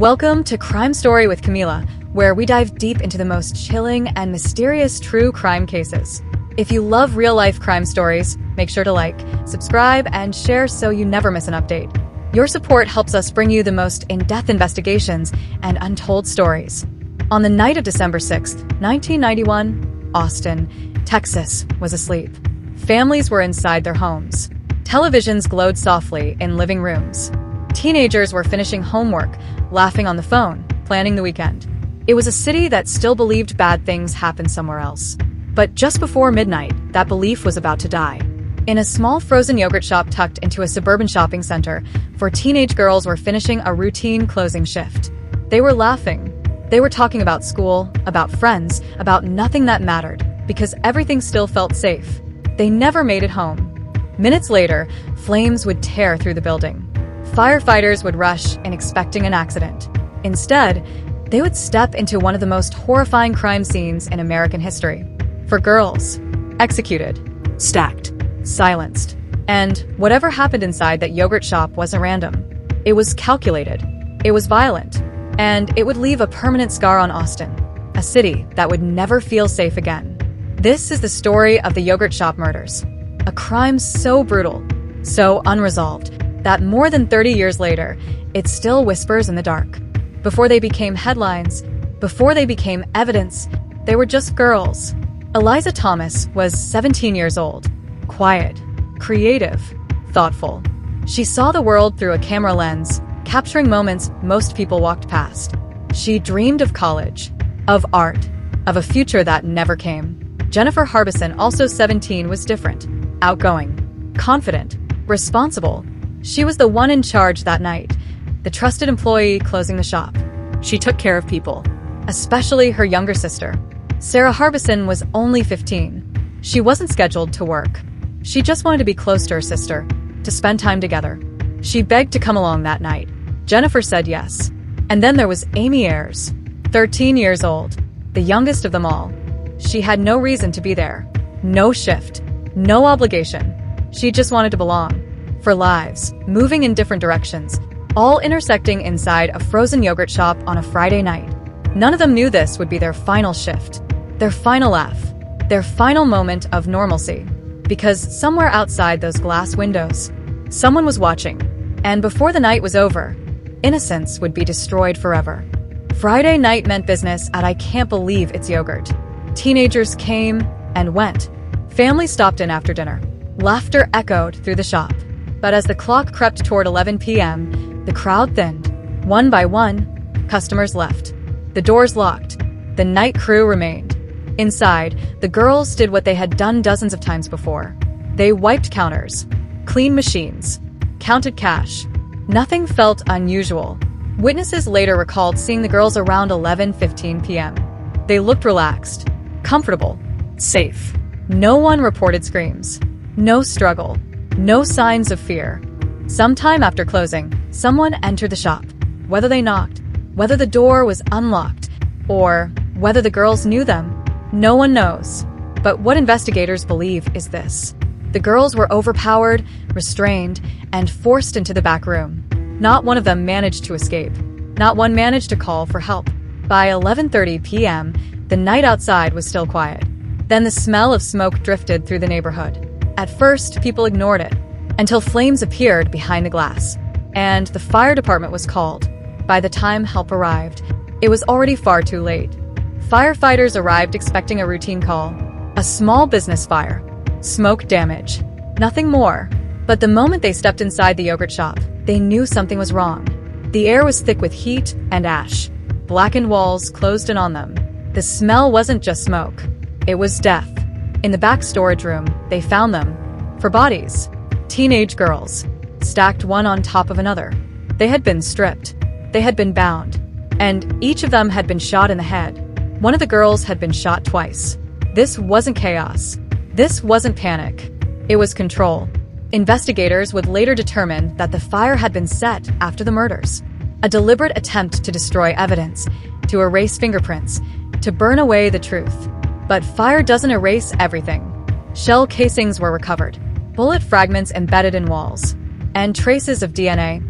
Welcome to Crime Story with Camila, where we dive deep into the most chilling and mysterious true crime cases. If you love real-life crime stories, make sure to like, subscribe, and share so you never miss an update. Your support helps us bring you the most in-depth investigations and untold stories. On the night of December 6, 1991, Austin, Texas, was asleep. Families were inside their homes. Televisions glowed softly in living rooms. Teenagers were finishing homework, laughing on the phone, planning the weekend. It was a city that still believed bad things happened somewhere else. But just before midnight, that belief was about to die. In a small frozen yogurt shop tucked into a suburban shopping center, 4 teenage girls were finishing a routine closing shift. They were laughing. They were talking about school, about friends, about nothing that mattered, because everything still felt safe. They never made it home. Minutes later, flames would tear through the building. Firefighters would rush in expecting an accident. Instead, they would step into one of the most horrifying crime scenes in American history. 4 girls, executed, stacked, silenced. And whatever happened inside that yogurt shop wasn't random. It was calculated. It was violent. And it would leave a permanent scar on Austin, a city that would never feel safe again. This is the story of the yogurt shop murders. A crime so brutal, so unresolved, that more than 30 years later, it still whispers in the dark. Before they became headlines, before they became evidence, they were just girls. Eliza Thomas was 17 years old, quiet, creative, thoughtful. She saw the world through a camera lens, capturing moments most people walked past. She dreamed of college, of art, of a future that never came. Jennifer Harbison, also 17, was different, outgoing, confident, responsible. She was the one in charge that night, the trusted employee closing the shop. She took care of people, especially her younger sister. Sarah Harbison was only 15. She wasn't scheduled to work. She just wanted to be close to her sister, to spend time together. She begged to come along that night. Jennifer said yes. And then there was Amy Ayers, 13 years old, the youngest of them all. She had no reason to be there. No shift. No obligation. She just wanted to belong. 4 lives, moving in different directions, all intersecting inside a frozen yogurt shop on a Friday night. None of them knew this would be their final shift, their final laugh, their final moment of normalcy. Because somewhere outside those glass windows, someone was watching. And before the night was over, innocence would be destroyed forever. Friday night meant business at I Can't Believe It's Yogurt. Teenagers came and went. Families stopped in after dinner. Laughter echoed through the shop. But as the clock crept toward 11 p.m., the crowd thinned. One by one, customers left. The doors locked. The night crew remained. Inside, the girls did what they had done dozens of times before. They wiped counters, cleaned machines, counted cash. Nothing felt unusual. Witnesses later recalled seeing the girls around 11:15 p.m. They looked relaxed, comfortable, safe. No one reported screams. No struggle. No signs of fear. Sometime after closing, someone entered the shop. Whether they knocked, whether the door was unlocked, or whether the girls knew them, no one knows. But what investigators believe is this. The girls were overpowered, restrained, and forced into the back room. Not one of them managed to escape. Not one managed to call for help. By 11:30 p.m., the night outside was still quiet. Then the smell of smoke drifted through the neighborhood. At first, people ignored it, until flames appeared behind the glass, and the fire department was called. By the time help arrived, it was already far too late. Firefighters arrived expecting a routine call. A small business fire. Smoke damage. Nothing more. But the moment they stepped inside the yogurt shop, they knew something was wrong. The air was thick with heat and ash. Blackened walls closed in on them. The smell wasn't just smoke. It was death. In the back storage room, they found them. 4 bodies. Teenage girls. Stacked one on top of another. They had been stripped. They had been bound. And each of them had been shot in the head. One of the girls had been shot twice. This wasn't chaos. This wasn't panic. It was control. Investigators would later determine that the fire had been set after the murders. A deliberate attempt to destroy evidence, to erase fingerprints, to burn away the truth. But fire doesn't erase everything. Shell casings were recovered, bullet fragments embedded in walls, and traces of DNA.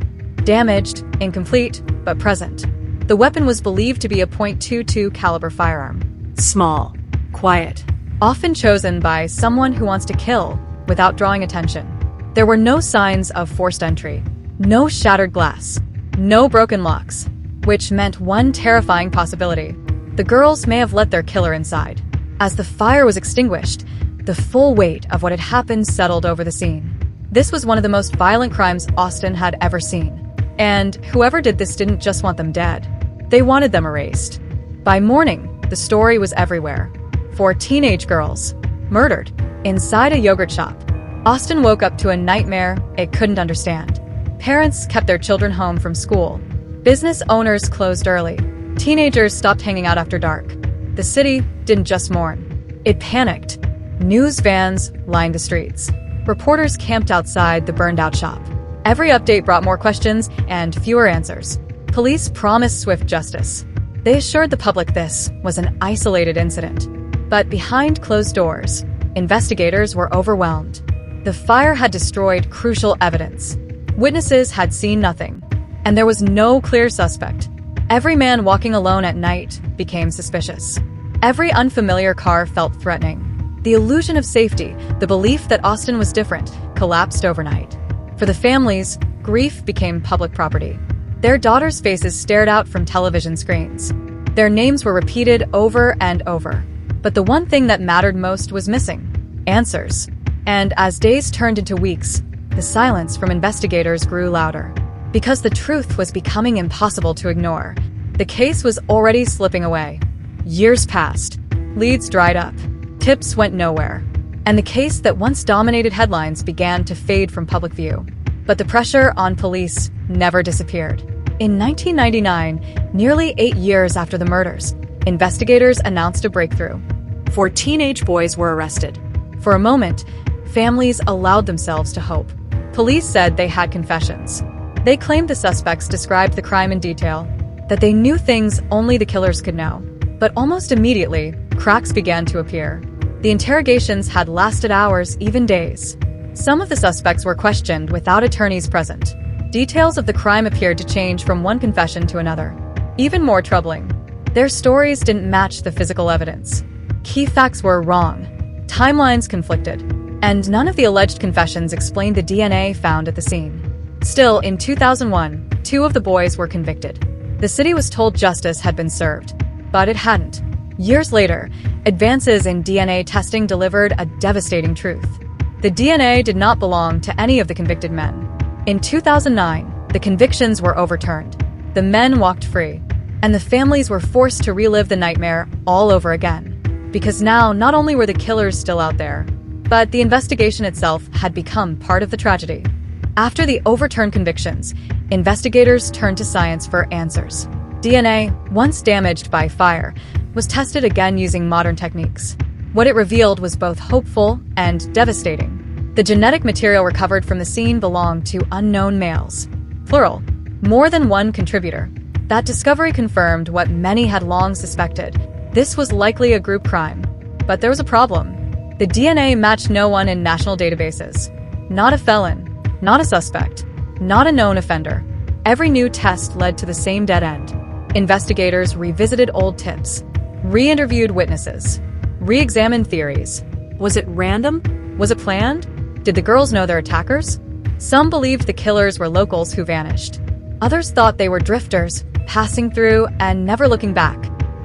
Damaged, incomplete, but present. The weapon was believed to be a .22 caliber firearm. Small, quiet, often chosen by someone who wants to kill without drawing attention. There were no signs of forced entry, no shattered glass, no broken locks, which meant one terrifying possibility. The girls may have let their killer inside. As the fire was extinguished, the full weight of what had happened settled over the scene. This was one of the most violent crimes Austin had ever seen. And whoever did this didn't just want them dead. They wanted them erased. By morning, the story was everywhere. 4 teenage girls, murdered, inside a yogurt shop. Austin woke up to a nightmare it couldn't understand. Parents kept their children home from school. Business owners closed early. Teenagers stopped hanging out after dark. The city didn't just mourn. It panicked. News vans lined the streets. Reporters camped outside the burned-out shop. Every update brought more questions and fewer answers. Police promised swift justice. They assured the public this was an isolated incident. But behind closed doors, investigators were overwhelmed. The fire had destroyed crucial evidence. Witnesses had seen nothing, and there was no clear suspect. Every man walking alone at night became suspicious. Every unfamiliar car felt threatening. The illusion of safety, the belief that Austin was different, collapsed overnight. For the families, grief became public property. Their daughters' faces stared out from television screens. Their names were repeated over and over. But the one thing that mattered most was missing: answers. And as days turned into weeks, the silence from investigators grew louder. Because the truth was becoming impossible to ignore, the case was already slipping away. Years passed. Leads dried up. Tips went nowhere. And the case that once dominated headlines began to fade from public view. But the pressure on police never disappeared. In 1999, nearly 8 years after the murders, investigators announced a breakthrough. 4 teenage boys were arrested. For a moment, families allowed themselves to hope. Police said they had confessions. They claimed the suspects described the crime in detail, that they knew things only the killers could know. But almost immediately, cracks began to appear. The interrogations had lasted hours, even days. Some of the suspects were questioned without attorneys present. Details of the crime appeared to change from one confession to another. Even more troubling, their stories didn't match the physical evidence. Key facts were wrong. Timelines conflicted. And none of the alleged confessions explained the DNA found at the scene. Still, in 2001, 2 of the boys were convicted. The city was told justice had been served, but it hadn't. Years later, advances in DNA testing delivered a devastating truth. The DNA did not belong to any of the convicted men. In 2009, the convictions were overturned. The men walked free, and the families were forced to relive the nightmare all over again. Because now, not only were the killers still out there, but the investigation itself had become part of the tragedy. After the overturned convictions, investigators turned to science for answers. DNA, once damaged by fire, was tested again using modern techniques. What it revealed was both hopeful and devastating. The genetic material recovered from the scene belonged to unknown males. Plural. More than one contributor. That discovery confirmed what many had long suspected. This was likely a group crime. But there was a problem. The DNA matched no one in national databases. Not a felon. Not a suspect. Not a known offender. Every new test led to the same dead end. Investigators revisited old tips. Re-interviewed witnesses. Re-examined theories. Was it random? Was it planned? Did the girls know their attackers? Some believed the killers were locals who vanished. Others thought they were drifters, passing through and never looking back.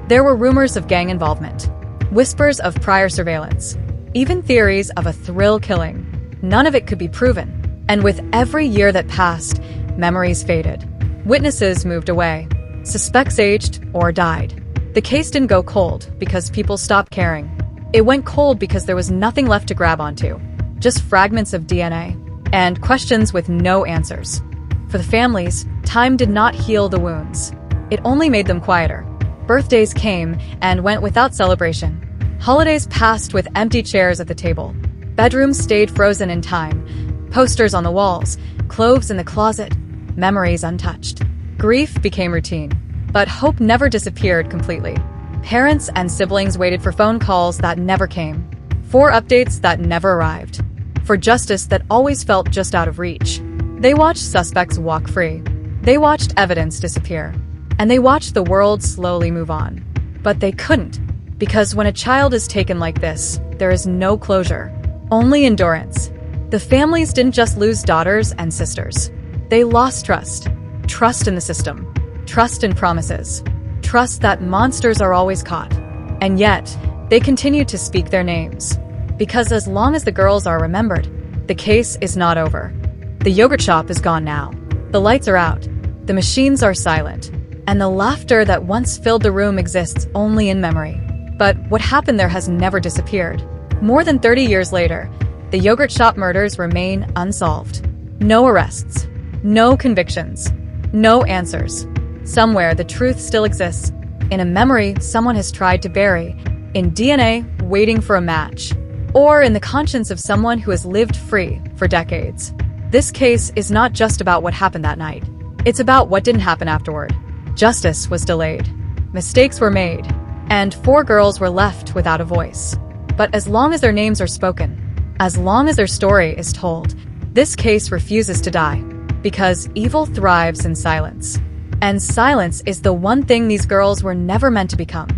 There were rumors of gang involvement, whispers of prior surveillance, even theories of a thrill killing. None of it could be proven. And with every year that passed, memories faded. Witnesses moved away. Suspects aged or died. The case didn't go cold because people stopped caring. It went cold because there was nothing left to grab onto. Just fragments of DNA and questions with no answers. For the families, time did not heal the wounds. It only made them quieter. Birthdays came and went without celebration. Holidays passed with empty chairs at the table. Bedrooms stayed frozen in time. Posters on the walls, clothes in the closet, memories untouched. Grief became routine, but hope never disappeared completely. Parents and siblings waited for phone calls that never came, for updates that never arrived, for justice that always felt just out of reach. They watched suspects walk free. They watched evidence disappear. and they watched the world slowly move on. But they couldn't, because when a child is taken like this, there is no closure, only endurance. The families didn't just lose daughters and sisters. They lost trust. Trust in the system. Trust in promises. Trust that monsters are always caught. And yet, they continued to speak their names. Because as long as the girls are remembered, the case is not over. The yogurt shop is gone now. The lights are out. The machines are silent. And the laughter that once filled the room exists only in memory. But what happened there has never disappeared. More than 30 years later, the yogurt shop murders remain unsolved. No arrests. No convictions. No answers. Somewhere the truth still exists. In a memory someone has tried to bury. In DNA waiting for a match. Or in the conscience of someone who has lived free for decades. This case is not just about what happened that night. It's about what didn't happen afterward. Justice was delayed. Mistakes were made. And 4 girls were left without a voice. But as long as their names are spoken, as long as their story is told, this case refuses to die. Because evil thrives in silence. And silence is the one thing these girls were never meant to become.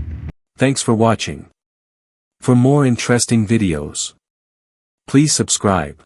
Thanks for watching. For more interesting videos, please subscribe.